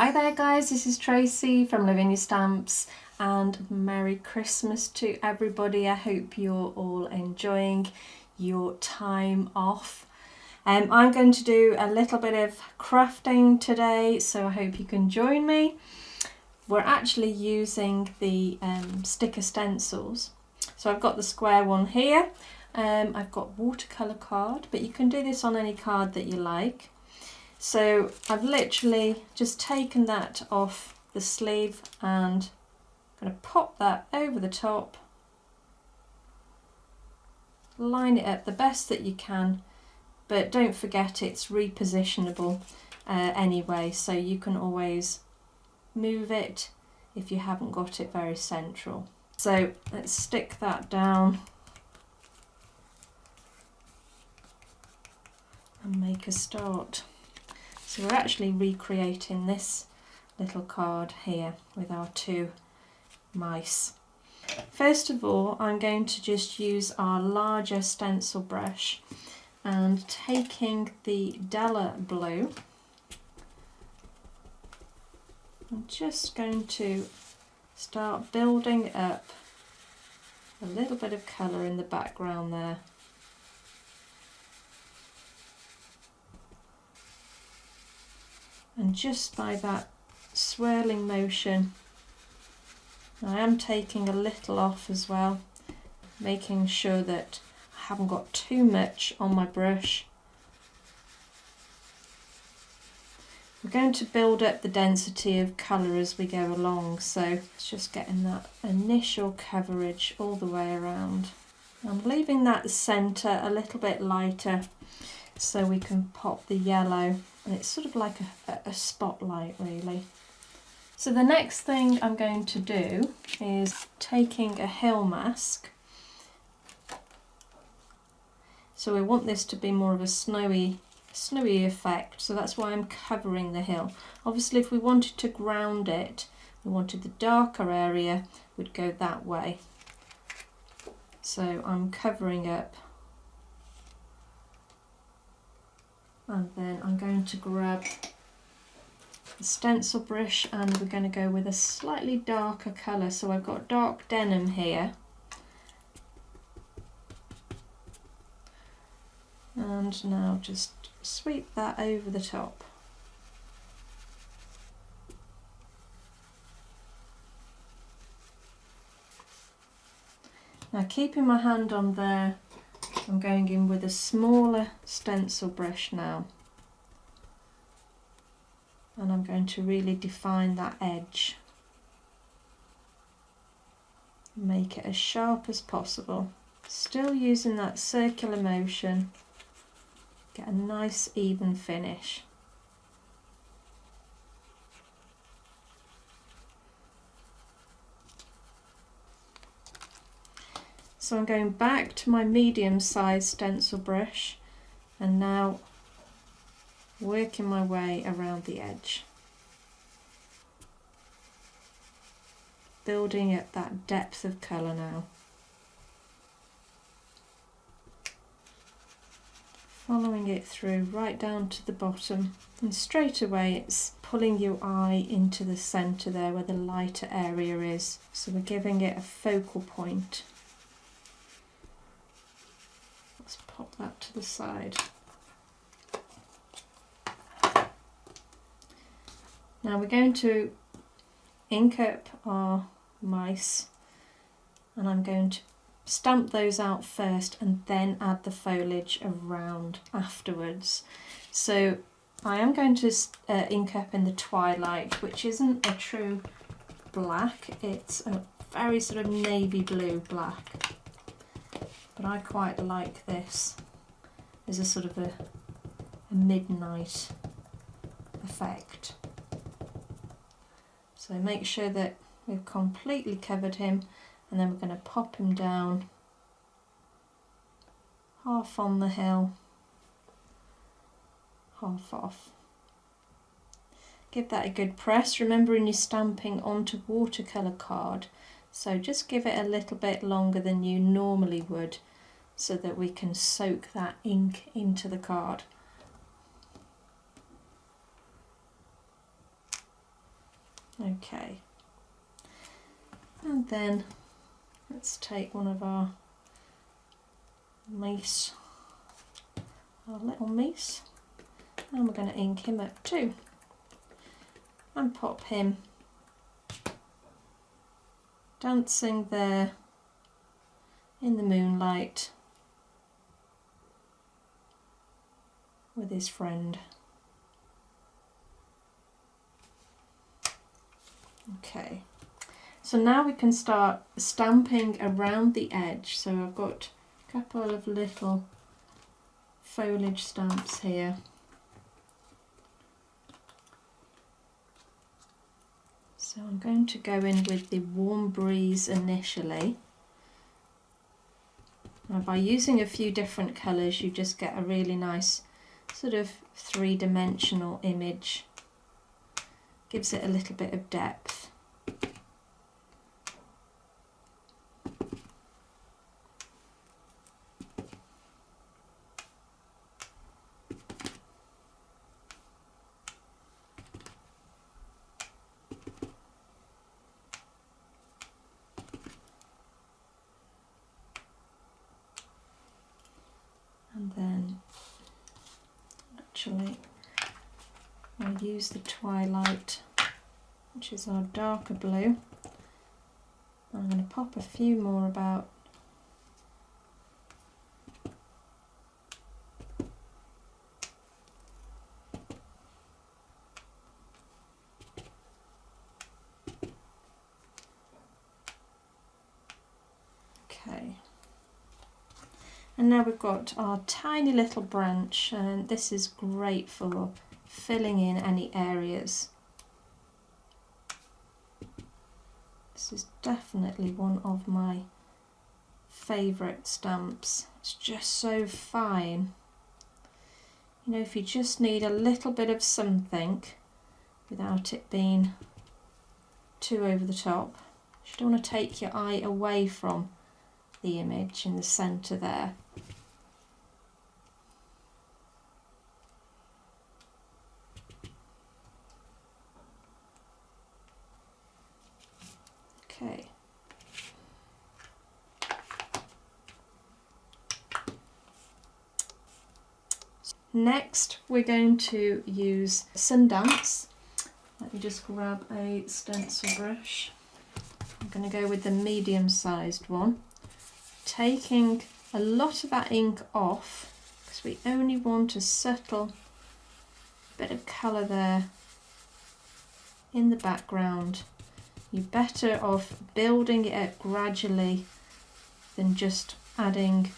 Hi there guys, this is Tracy from Lavinia Stamps and Merry Christmas to everybody. I hope you're all enjoying your time off. I'm going to do a little bit of crafting today, so I hope you can join me. We're actually using the sticker stencils. So I've got the square one here. I've got watercolour card, but you can do this on any card that you like. So I've literally just taken that off the sleeve and I'm going to pop that over the top, line it up the best that you can, but don't forget it's repositionable anyway, so you can always move it if you haven't got it very central. So let's stick that down and make a start. So we're actually recreating this little card here with our two mice. First of all, I'm going to just use our larger stencil brush and taking the Della blue, I'm just going to start building up a little bit of colour in the background there. And just by that swirling motion, I am taking a little off as well, making sure that I haven't got too much on my brush. We're going to build up the density of colour as we go along, so it's just getting that initial coverage all the way around. I'm leaving that centre a little bit lighter so we can pop the yellow, and it's sort of like a spotlight really. So the next thing I'm going to do is taking a hill mask. So we want this to be more of a snowy effect, so that's why I'm covering the hill. Obviously if we wanted to ground it, we wanted the darker area, we'd go that way. So I'm covering up, and then I'm going to grab the stencil brush and we're going to go with a slightly darker colour. So I've got dark denim here, and now just sweep that over the top. Now keeping my hand on there, I'm going in with a smaller stencil brush now, and I'm going to really define that edge, make it as sharp as possible, still using that circular motion, get a nice even finish. So I'm going back to my medium-sized stencil brush and now working my way around the edge, building up that depth of colour now. Following it through right down to the bottom, and straight away it's pulling your eye into the centre there where the lighter area is, so we're giving it a focal point. Let's pop that to the side. Now we're going to ink up our mice, and I'm going to stamp those out first and then add the foliage around afterwards. So I am going to ink up in the Twilight, which isn't a true black, it's a very sort of navy blue black, but I quite like this as a sort of a midnight effect. So make sure that we've completely covered him, and then we're going to pop him down half on the hill, half off. Give that a good press, remembering you're stamping onto watercolour card, so just give it a little bit longer than you normally would so that we can soak that ink into the card. Okay, and then let's take one of our mice, our little mice, and we're going to ink him up too and pop him dancing there in the moonlight with his friend. Okay, so now we can start stamping around the edge. So I've got a couple of little foliage stamps here. So I'm going to go in with the Warm Breeze initially. Now by using a few different colours you just get a really nice sort of three-dimensional image. Gives it a little bit of depth. And then actually I'll use the Twilight, which is our darker blue. I'm going to pop a few more about. Okay. And now we've got our tiny little branch, and this is great for filling in any areas. This is definitely one of my favourite stamps. It's just so fine. You know, if you just need a little bit of something without it being too over the top. You don't want to take your eye away from the image in the centre there. Okay. Next we're going to use Sundance. Let me just grab a stencil brush. I'm going to go with the medium-sized one, taking a lot of that ink off because we only want a subtle bit of colour there in the background. You're better off building it up gradually than just adding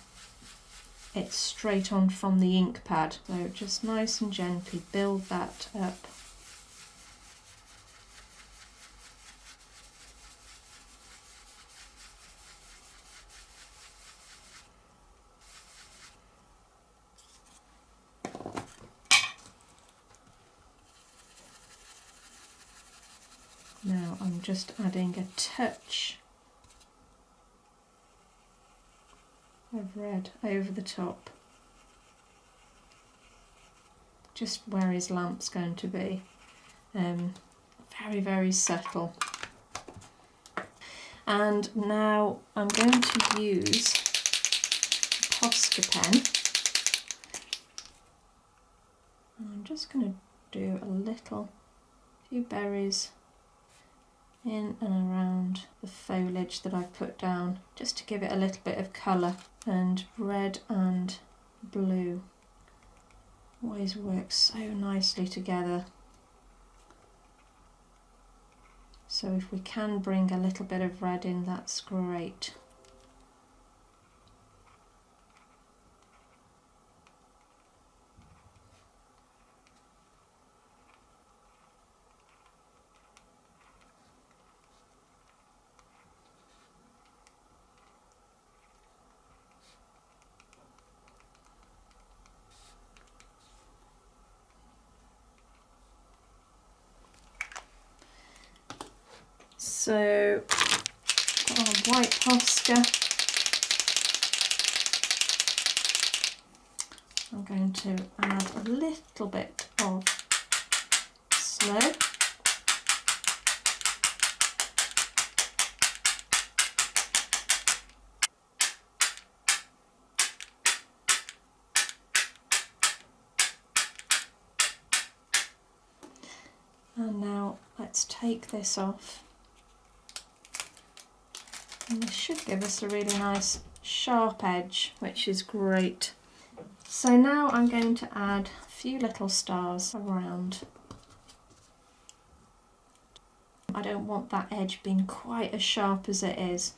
it straight on from the ink pad. So just nice and gently build that up. Now I'm just adding a touch of red over the top, just where his lamp's going to be. Very, very subtle. And now I'm going to use a Posca pen. And I'm just going to do a few berries in and around the foliage that I've put down, just to give it a little bit of colour. And red and blue always works so nicely together. So if we can bring a little bit of red in, that's great. So, got our white Posca. I'm going to add a little bit of snow. And now let's take this off. And this should give us a really nice sharp edge, which is great. So now I'm going to add a few little stars around. I don't want that edge being quite as sharp as it is.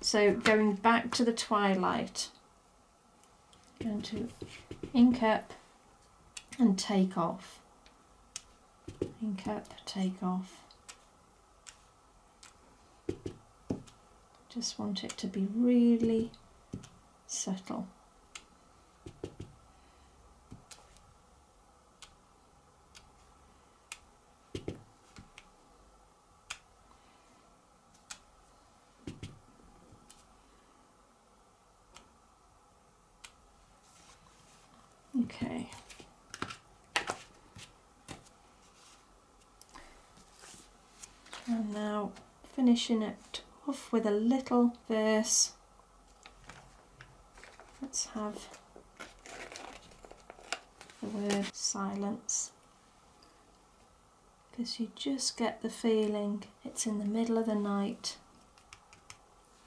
So going back to the twilight, I'm going to ink up and take off. Ink up, take off. Just want it to be really subtle. Okay. And now finishing it off with a little verse. Let's have the word silence, because you just get the feeling it's in the middle of the night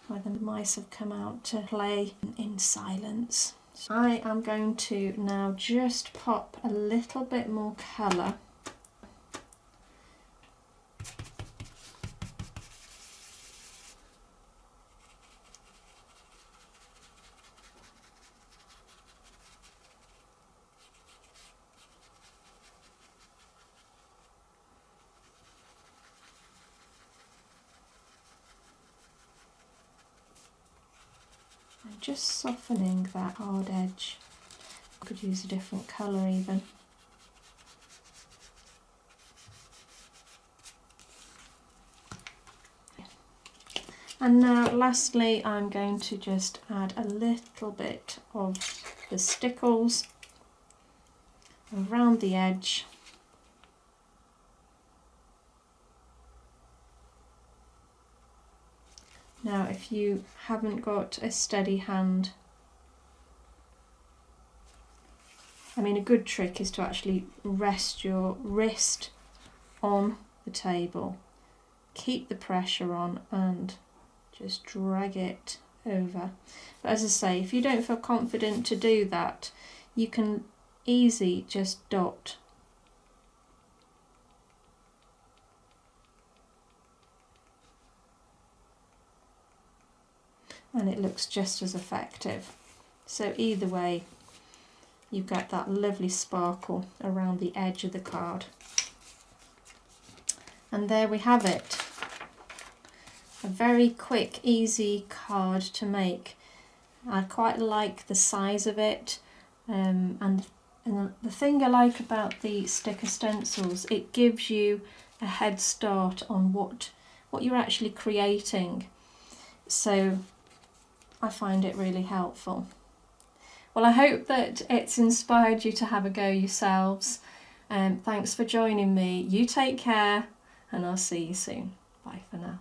where the mice have come out to play in silence. So I am going to now just pop a little bit more colour . And just softening that hard edge. I could use a different colour even. And now lastly I'm going to just add a little bit of the Stickles around the edge. Now if you haven't got a steady hand, I mean a good trick is to actually rest your wrist on the table, keep the pressure on and just drag it over. But as I say, if you don't feel confident to do that, you can easily just dot. And it looks just as effective. So either way, you get that lovely sparkle around the edge of the card. And there we have it. A very quick, easy card to make. I quite like the size of it, and the thing I like about the sticker stencils, it gives you a head start on what you're actually creating. So I find it really helpful. Well, I hope that it's inspired you to have a go yourselves. Thanks for joining me. You take care and I'll see you soon. Bye for now.